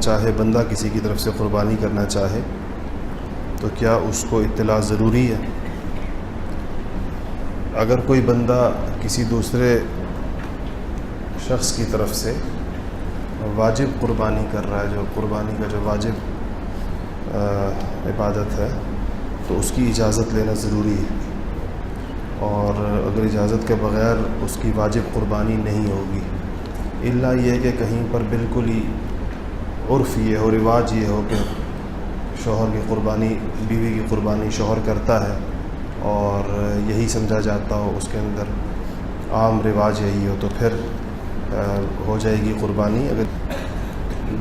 چاہے بندہ کسی کی طرف سے قربانی کرنا چاہے تو کیا اس کو اطلاع ضروری ہے؟ اگر کوئی بندہ کسی دوسرے شخص کی طرف سے واجب قربانی کر رہا ہے، جو قربانی کا جو واجب عبادت ہے، تو اس کی اجازت لینا ضروری ہے، اور اگر اجازت کے بغیر اس کی واجب قربانی نہیں ہوگی، الا یہ کہ کہیں پر بالکل ہی عرف یہ ہو، رواج یہ ہو کہ شوہر کی قربانی، بیوی کی قربانی شوہر کرتا ہے اور یہی سمجھا جاتا ہو، اس کے اندر عام رواج یہی ہو، تو پھر ہو جائے گی قربانی۔ اگر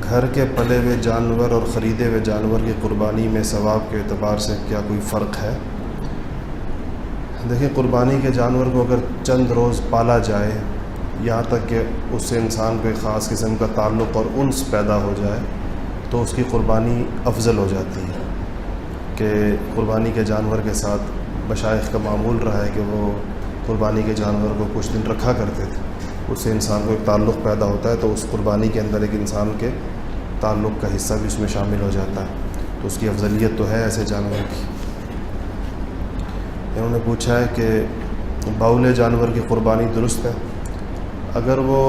گھر کے پلے ہوئے جانور اور خریدے ہوئے جانور کی قربانی میں ثواب کے اعتبار سے کیا کوئی فرق ہے؟ دیکھیں، قربانی کے جانور کو اگر چند روز پالا جائے، یہاں تک کہ اس سے انسان کو ایک خاص قسم کا تعلق اور انس پیدا ہو جائے، تو اس کی قربانی افضل ہو جاتی ہے۔ کہ قربانی کے جانور کے ساتھ مشائخ کا معمول رہا ہے کہ وہ قربانی کے جانور کو کچھ دن رکھا کرتے تھے، اس سے انسان کو ایک تعلق پیدا ہوتا ہے، تو اس قربانی کے اندر ایک انسان کے تعلق کا حصہ بھی اس میں شامل ہو جاتا ہے، تو اس کی افضلیت تو ہے ایسے جانور کی۔ انہوں نے پوچھا ہے کہ باولے جانور کی قربانی درست ہے؟ اگر وہ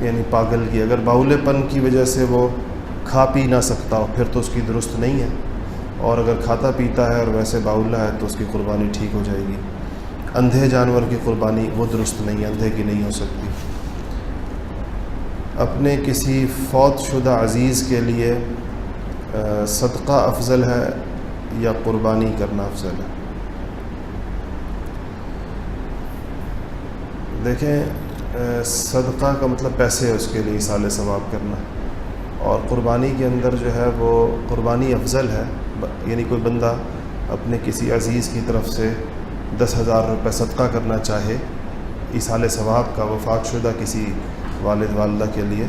یعنی پاگل کی، اگر باولے پن کی وجہ سے وہ کھا پی نہ سکتا ہو، پھر تو اس کی درست نہیں ہے، اور اگر کھاتا پیتا ہے اور ویسے باولا ہے تو اس کی قربانی ٹھیک ہو جائے گی۔ اندھے جانور کی قربانی وہ درست نہیں ہے، اندھے کی نہیں ہو سکتی۔ اپنے کسی فوت شدہ عزیز کے لیے صدقہ افضل ہے یا قربانی کرنا افضل ہے؟ دیکھیں، صدقہ کا مطلب پیسے اس کے لیے ایصال ثواب کرنا، اور قربانی کے اندر جو ہے وہ قربانی افضل ہے، یعنی کوئی بندہ اپنے کسی عزیز کی طرف سے 10,000 روپے صدقہ کرنا چاہے ایصال ثواب کا، وفات شدہ کسی والد والدہ کے لیے،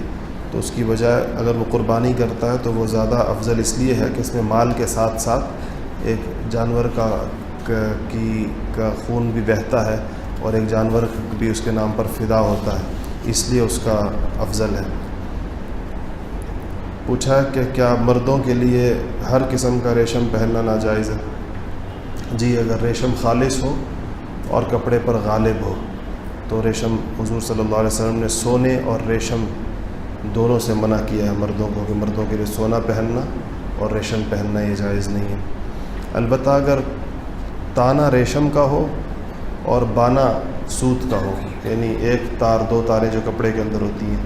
تو اس کی بجائے اگر وہ قربانی کرتا ہے تو وہ زیادہ افضل اس لیے ہے کہ اس میں مال کے ساتھ ساتھ ایک جانور کا خون بھی بہتا ہے، اور ایک جانور بھی اس کے نام پر فدا ہوتا ہے، اس لیے اس کا افضل ہے۔ پوچھا کہ کیا مردوں کے لیے ہر قسم کا ریشم پہننا ناجائز ہے؟ جی، اگر ریشم خالص ہو اور کپڑے پر غالب ہو تو ریشم، حضور صلی اللہ علیہ وسلم نے سونے اور ریشم دونوں سے منع کیا ہے مردوں کو، کہ مردوں کے لیے سونا پہننا اور ریشم پہننا یہ جائز نہیں ہے۔ البتہ اگر تانا ریشم کا ہو اور بانا سوت کا ہو، یعنی ایک تار، دو تاریں جو کپڑے کے اندر ہوتی ہیں،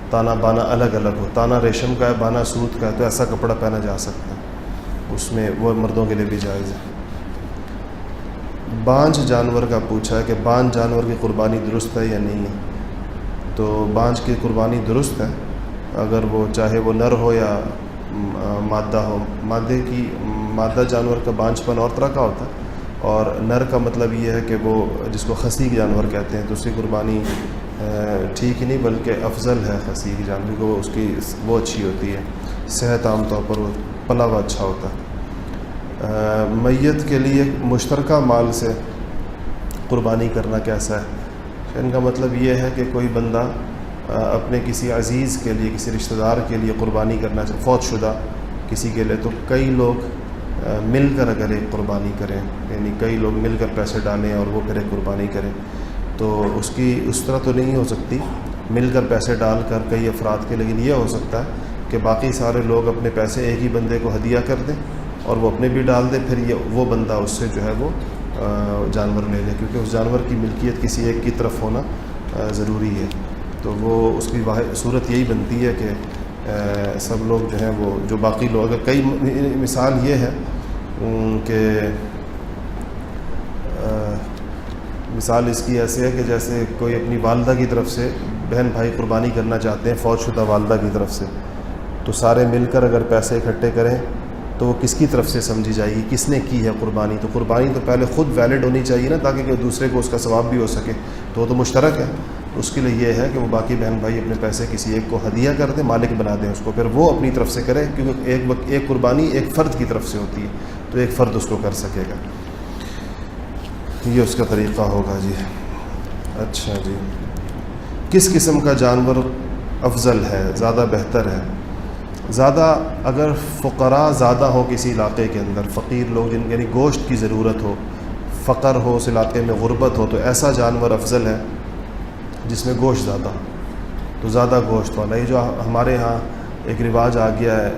تانا بانا الگ الگ ہو، تانا ریشم کا ہے، بانا سوت کا ہے، تو ایسا کپڑا پہنا جا سکتا ہے، اس میں وہ مردوں کے لیے بھی جائز ہے۔ بانجھ جانور کا پوچھا ہے کہ بانجھ جانور کی قربانی درست ہے یا نہیں ہے؟ تو بانجھ کی قربانی درست ہے، اگر وہ چاہے وہ نر ہو یا مادہ ہو۔ مادہ جانور کا بانجھ پن اور طرح کا ہوتا ہے، اور نر کا مطلب یہ ہے کہ وہ جس کو خصی جانور کہتے ہیں، تو اس کی قربانی ٹھیک ہی نہیں بلکہ افضل ہے خصی کی جانور کو، اس کی وہ اچھی ہوتی ہے، صحت عام طور پر وہ پلا ہوا اچھا ہوتا ہے۔ میت کے لیے مشترکہ مال سے قربانی کرنا کیسا ہے؟ ان کا مطلب یہ ہے کہ کوئی بندہ اپنے کسی عزیز کے لیے، کسی رشتہ دار کے لیے قربانی کرنا چاہے، فوت شدہ کسی کے لیے، تو کئی لوگ مل کر اگر ایک قربانی کریں، یعنی کئی لوگ مل کر پیسے ڈالیں اور وہ پھر ایک قربانی کریں، تو اس کی اس طرح تو نہیں ہو سکتی مل کر پیسے ڈال کر کئی افراد کے، لیکن یہ ہو سکتا ہے کہ باقی سارے لوگ اپنے پیسے ایک ہی بندے کو ہدیہ کر دیں اور وہ اپنے بھی ڈال دے، پھر وہ بندہ اس سے جو ہے وہ جانور لے لے، کیونکہ اس جانور کی ملکیت کسی ایک کی طرف ہونا ضروری ہے، تو وہ اس کی واحد صورت یہی بنتی ہے کہ سب لوگ جو ہیں وہ، جو باقی لوگ، اگر کئی مثال یہ ہے کہ مثال اس کی ایسے ہے کہ جیسے کوئی اپنی والدہ کی طرف سے بہن بھائی قربانی کرنا چاہتے ہیں فوت شدہ والدہ کی طرف سے، تو سارے مل کر اگر پیسے اکٹھے کریں تو وہ کس کی طرف سے سمجھی جائے گی، کس نے کی ہے قربانی؟ تو قربانی تو پہلے خود ویلڈ ہونی چاہیے نا، تاکہ کہ دوسرے کو اس کا ثواب بھی ہو سکے، تو وہ تو مشترک ہے۔ اس کے لیے یہ ہے کہ وہ باقی بہن بھائی اپنے پیسے کسی ایک کو ہدیہ کر دیں، مالک بنا دیں اس کو، پھر وہ اپنی طرف سے کرے، کیونکہ ایک قربانی ایک فرد کی طرف سے ہوتی ہے، تو ایک فرد اس کو کر سکے گا، یہ اس کا طریقہ ہوگا۔ جی اچھا جی، کس قسم کا جانور افضل ہے، زیادہ بہتر ہے؟ زیادہ اگر فقراء زیادہ ہو کسی علاقے کے اندر، فقیر لوگ جن یعنی گوشت کی ضرورت ہو، فقر ہو اس علاقے میں، غربت ہو، تو ایسا جانور افضل ہے جس میں گوشت زیادہ ہو، تو زیادہ گوشت والا. یہ جو ہمارے ہاں ایک رواج آ گیا ہے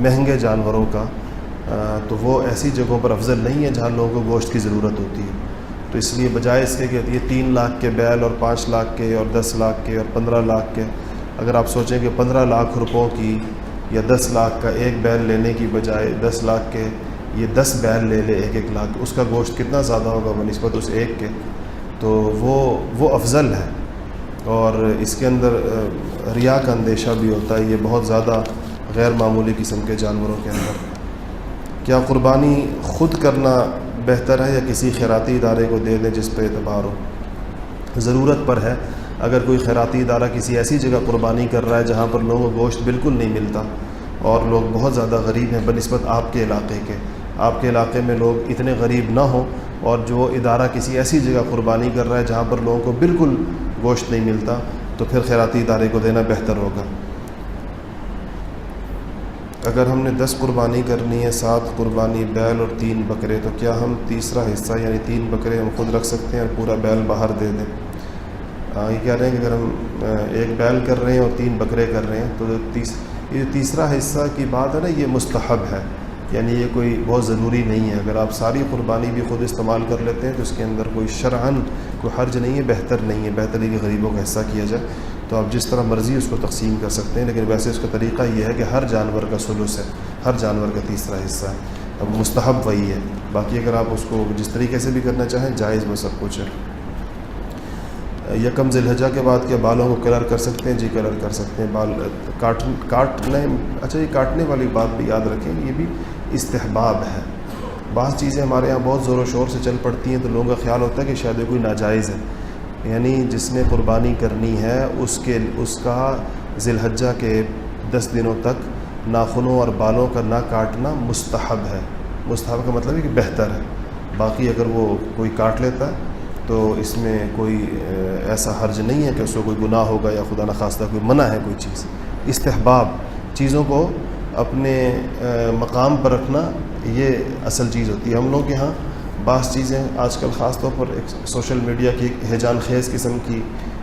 مہنگے جانوروں کا، تو وہ ایسی جگہوں پر افضل نہیں ہے جہاں لوگوں کو گوشت کی ضرورت ہوتی ہے. تو اس لیے بجائے اس کے کہ یہ 3 لاکھ کے بیل اور 5 لاکھ کے اور 10 لاکھ کے اور 15 لاکھ کے، اگر آپ سوچیں کہ 15 لاکھ روپوں کی یا 10 لاکھ کا ایک بیل لینے کی بجائے 10 لاکھ کے یہ 10 بیل لے لے 1 لاکھ، اس کا گوشت کتنا زیادہ ہوگا بنسبت اس ایک کے، تو وہ افضل ہے. اور اس کے اندر ریا کا اندیشہ بھی ہوتا ہے، یہ بہت زیادہ غیر معمولی قسم کے جانوروں کے اندر. کیا قربانی خود کرنا بہتر ہے یا کسی خیراتی ادارے کو دے دیں جس پہ اعتبار ہو؟ ضرورت پر ہے. اگر کوئی خیراتی ادارہ کسی ایسی جگہ قربانی کر رہا ہے جہاں پر لوگوں کو گوشت بالکل نہیں ملتا اور لوگ بہت زیادہ غریب ہیں بنسبت آپ کے علاقے کے، آپ کے علاقے میں لوگ اتنے غریب نہ ہوں، اور جو ادارہ کسی ایسی جگہ قربانی کر رہا ہے جہاں پر لوگوں کو بالکل گوشت نہیں ملتا، تو پھر خیراتی ادارے کو دینا بہتر ہوگا. اگر ہم نے 10 قربانی کرنی ہے، 7 قربانی بیل اور 3 بکرے، تو کیا ہم تیسرا حصہ یعنی 3 بکرے ہم خود رکھ سکتے ہیں اور پورا بیل باہر دے دیں؟ یہ کہہ رہے ہیں کہ اگر ہم 1 بیل کر رہے ہیں اور 3 بکرے کر رہے ہیں، تو یہ تیسرا حصہ کی بات ہے نا، یہ مستحب ہے، یعنی یہ کوئی بہت ضروری نہیں ہے. اگر آپ ساری قربانی بھی خود استعمال کر لیتے ہیں تو اس کے اندر کوئی شرعاً کوئی حرج نہیں ہے، بہتر نہیں ہے. بہتر ہے کہ غریبوں کا حصہ کیا جائے، تو آپ جس طرح مرضی اس کو تقسیم کر سکتے ہیں، لیکن ویسے اس کا طریقہ یہ ہے کہ ہر جانور کا ثلث ہے، ہر جانور کا تیسرا حصہ ہے. اب مستحب وہی ہے، باقی اگر آپ اس کو جس طریقے سے بھی کرنا چاہیں جائز وہ سب کچھ ہے. یکم ذی الحجہ کے بعد کیا بالوں کو کلر کر سکتے ہیں؟ جی کلر کر سکتے ہیں. بال کاٹنے اچھا، یہ کاٹنے والی بات بھی یاد رکھیں، یہ بھی استحباب ہے. بعض چیزیں ہمارے یہاں بہت زور و شور سے چل پڑتی ہیں تو لوگوں کا خیال ہوتا ہے کہ شاید کوئی ناجائز ہے. یعنی جس نے قربانی کرنی ہے اس کا ذی الحجہ کے 10 دنوں تک ناخنوں اور بالوں کا نہ کاٹنا مستحب ہے. مستحب کا مطلب ہے کہ بہتر ہے. باقی اگر وہ کوئی کاٹ لیتا ہے تو اس میں کوئی ایسا حرج نہیں ہے کہ اس کو کوئی گناہ ہوگا یا خدا نخواستہ کوئی منع ہے کوئی چیز. استحباب، چیزوں کو اپنے مقام پر رکھنا، یہ اصل چیز ہوتی ہے. ہم لوگ یہاں بعض چیزیں آج کل خاص طور پر ایک سوشل میڈیا کی ایک ہیجان خیز قسم کی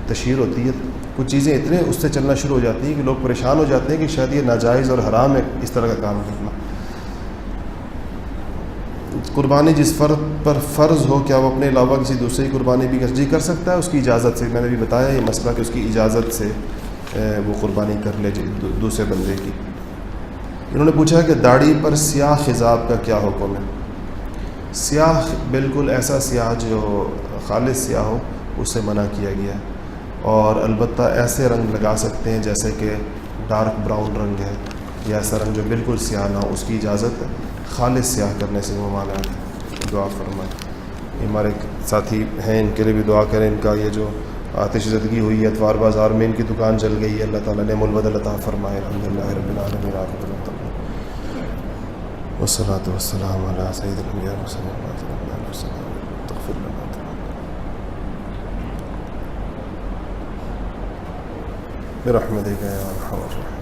تشہیر ہوتی ہے، کچھ چیزیں اتنے اس سے چلنا شروع ہو جاتی ہیں کہ لوگ پریشان ہو جاتے ہیں کہ شاید یہ ناجائز اور حرام ہے اس طرح کا کام کرنا. قربانی جس فرد پر فرض ہو، کیا وہ اپنے علاوہ کسی دوسرے کی قربانی بھی کر سکتا ہے؟ اس کی اجازت سے. میں نے بھی بتایا یہ مسئلہ کہ اس کی اجازت سے وہ قربانی کر لے دوسرے بندے کی. انہوں نے پوچھا کہ داڑھی پر سیاہ خضاب کا کیا حکم ہے؟ سیاہ بالکل ایسا سیاہ جو خالص سیاہ ہو اس سے منع کیا گیا ہے، اور البتہ ایسے رنگ لگا سکتے ہیں جیسے کہ ڈارک براؤن رنگ ہے یا ایسا رنگ جو بالکل سیاہ نہ ہو، اس کی اجازت ہے. خالص سیاہ کرنے سے وہ مانا ہے. دعا فرمائیں. ہمارے ساتھی ہیں، ان کے لیے بھی دعا کریں. ان کا یہ جو آتش زدگی ہوئی ہے اتوار بازار میں، ان کی دکان جل گئی ہے، اللہ تعالیٰ نے البدل عطا فرمائے. الحمدللہ رب العالمین. والصلاة والسلام علی سید الانبیاء والمرسلین. تغفر لنا برحمتک یا ارحم الراحمین.